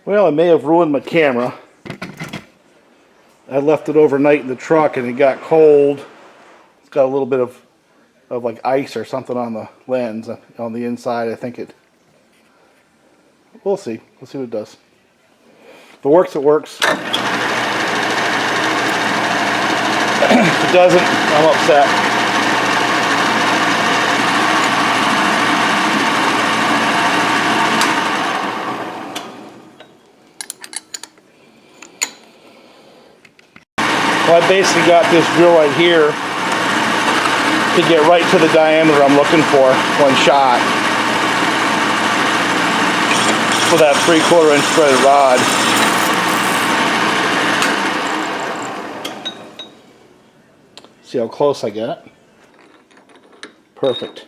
Well, I may have ruined my camera. I left it overnight in the truck and it got cold. It's got a little bit of like ice or something on the lens on the inside. I think it. We'll see. We'll see what it does. If it works, it works. If it doesn't, I'm upset. Well, I basically got this drill right here to get right to the diameter I'm looking for, one shot, for that 3/4 inch threaded rod. See how close I get it? Perfect.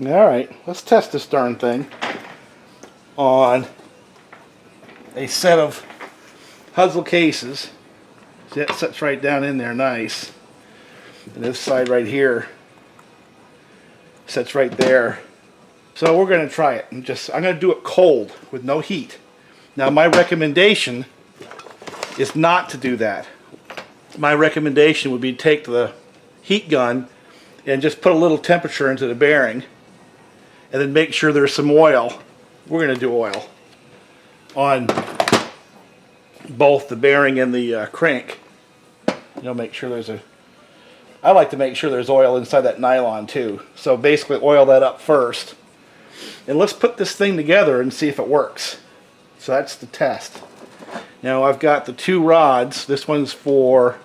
Alright, let's test this darn thing on a set of Hudzel cases. See, that sets right down in there nice. And this side right here sets right there. So we're going to try it. I'm going to do it cold with no heat. Now my recommendation is not to do that. My recommendation would be to take the heat gun and just put a little temperature into the bearing. And then make sure there's some oil. We're going to do oil on both the bearing and the crank. Make sure there's I like to make sure there's oil inside that nylon too. So basically oil that up first. And let's put this thing together and see if it works. So that's the test. Now I've got the two rods. This one's for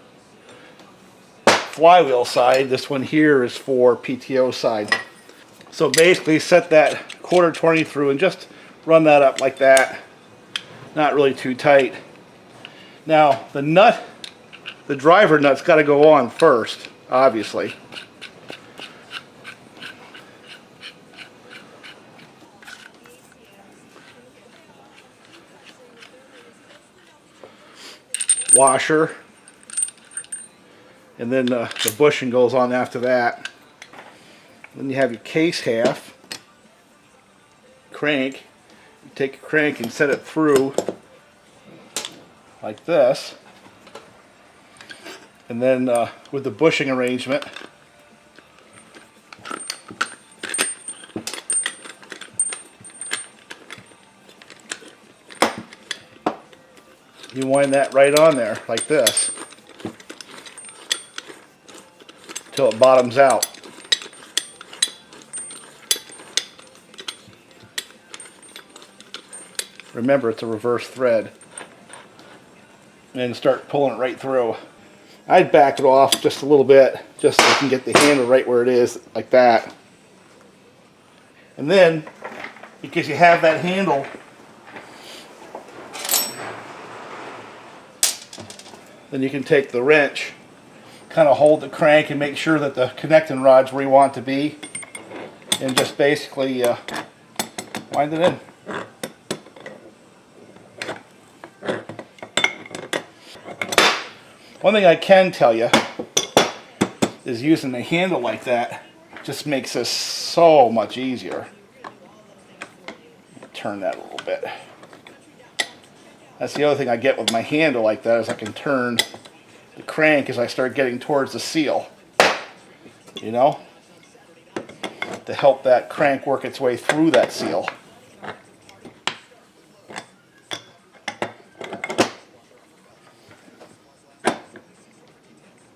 flywheel side. This one here is for PTO side. So basically set that 1/4 20 through and just run that up like that. Not really too tight. Now the nut, the driver nut's got to go on first, obviously. Washer. And then the bushing goes on after that. Then you have your case half, crank. You take your crank and set it through like this. And then with the bushing arrangement, you wind that right on there like this until it bottoms out. Remember, it's a reverse thread. And start pulling it right through. I'd back it off just a little bit, just so you can get the handle right where it is, like that. And then, because you have that handle, then you can take the wrench, kind of hold the crank and make sure that the connecting rod's where you want it to be. and just basically wind it in. One thing I can tell you is using a handle like that just makes this so much easier. Turn that a little bit. That's the other thing I get with my handle like that, is I can turn the crank as I start getting towards the seal. You know? To help that crank work its way through that seal.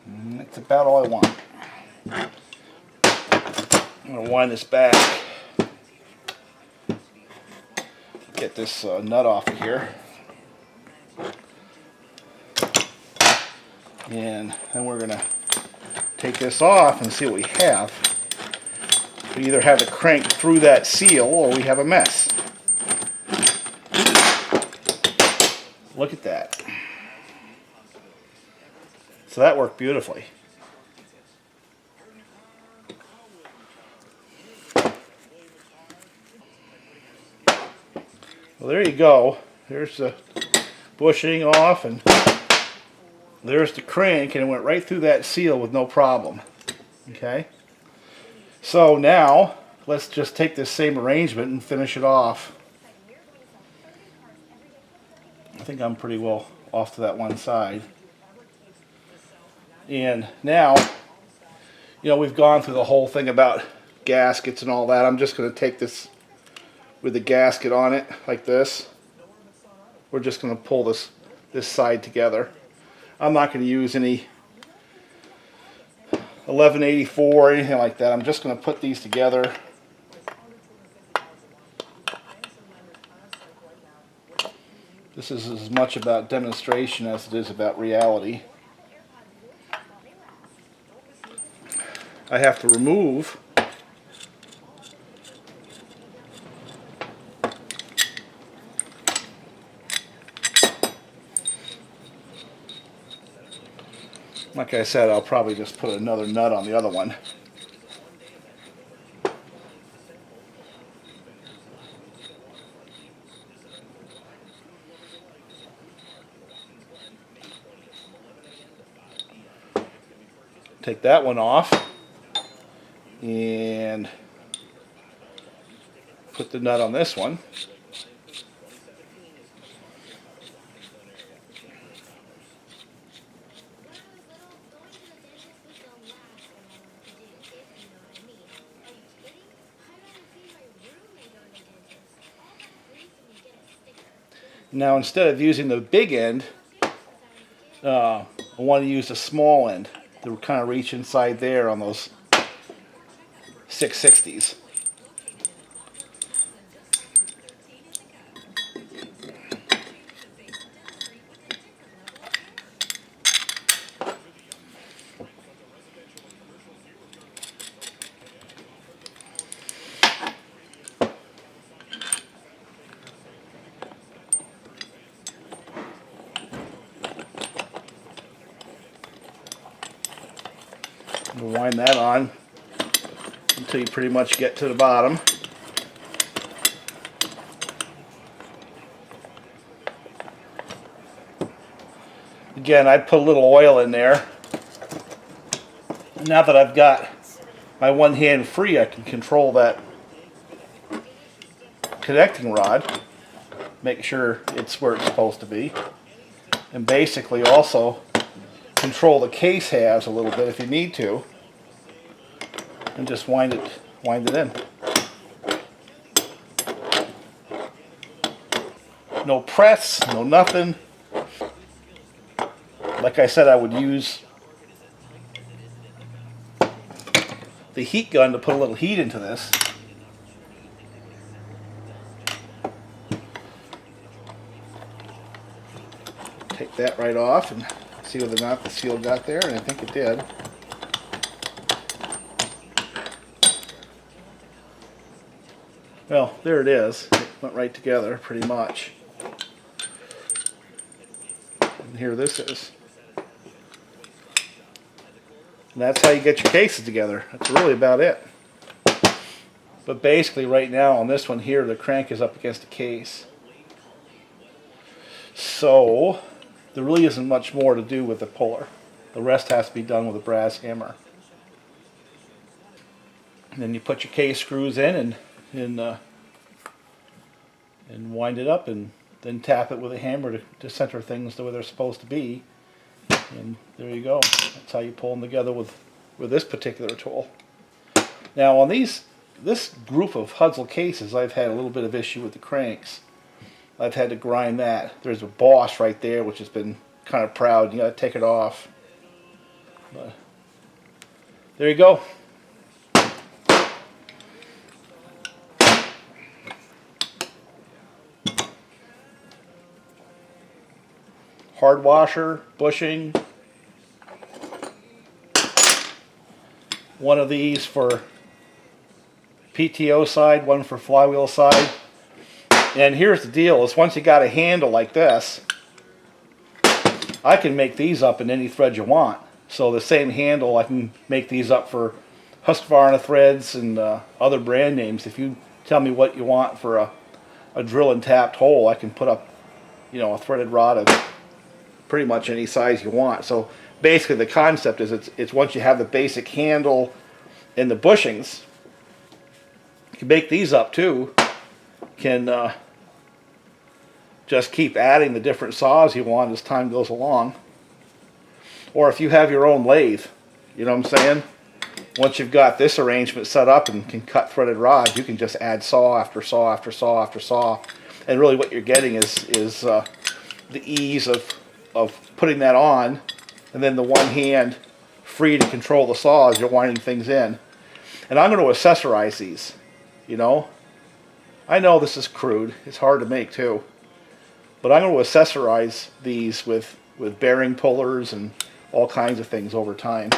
And that's about all I want. I'm going to wind this back. Get this nut off of here. And then we're going to take this off and see what we have. We either have the crank through that seal or we have a mess. Look at that. So that worked beautifully. Well, there you go. There's the bushing off, and there's the crank, and it went right through that seal with no problem. Okay? So now, let's just take this same arrangement and finish it off. I think I'm pretty well off to that one side. And now, you know, we've gone through the whole thing about gaskets and all that. I'm just going to take this with the gasket on it, like this. We're just going to pull this side together. I'm not going to use any 1184 or anything like that. I'm just going to put these together. This is as much about demonstration as it is about reality. I have to remove like I said, I'll probably just put another nut on the other one. Take that one off and put the nut on this one. Now, instead of using the big end, I want to use the small end to kind of reach inside there on those 660s. We'll wind that on until you pretty much get to the bottom. Again, I'd put a little oil in there. Now that I've got my one hand free, I can control that connecting rod, make sure it's where it's supposed to be, and basically also control the case halves a little bit if you need to, and just wind it in. No press, no nothing. Like I said, I would use the heat gun to put a little heat into this. Take that right off and see whether or not the seal got there, and I think it did. Well, there it is. It went right together pretty much. And here this is. And that's how you get your cases together. That's really about it. But basically right now on this one here, the crank is up against the case. So there really isn't much more to do with the puller. The rest has to be done with a brass hammer. And then you put your case screws in and wind it up, and then tap it with a hammer to center things the way they're supposed to be. And there you go. That's how you pull them together with this particular tool. Now on this group of Hudzel cases, I've had a little bit of issue with the cranks. I've had to grind that. There's a boss right there which has been kind of proud. You got to take it off. But there you go. Hard washer, bushing. One of these for PTO side, one for flywheel side. And here's the deal, is once you got a handle like this, I can make these up in any thread you want. So the same handle, I can make these up for Husqvarna threads and other brand names. If you tell me what you want for a drill and tapped hole, I can put up, you know, a threaded rod of pretty much any size you want. So basically the concept is it's once you have the basic handle and the bushings, you can make these up too. Can just keep adding the different saws you want as time goes along. Or if you have your own lathe, you know what I'm saying? Once you've got this arrangement set up and can cut threaded rods, you can just add saw after saw after saw after saw. And really what you're getting is the ease of putting that on, and then the one hand free to control the saw as you're winding things in. And I'm going to accessorize these, you know. I know this is crude, it's hard to make too, but I'm going to accessorize these with bearing pullers and all kinds of things over time.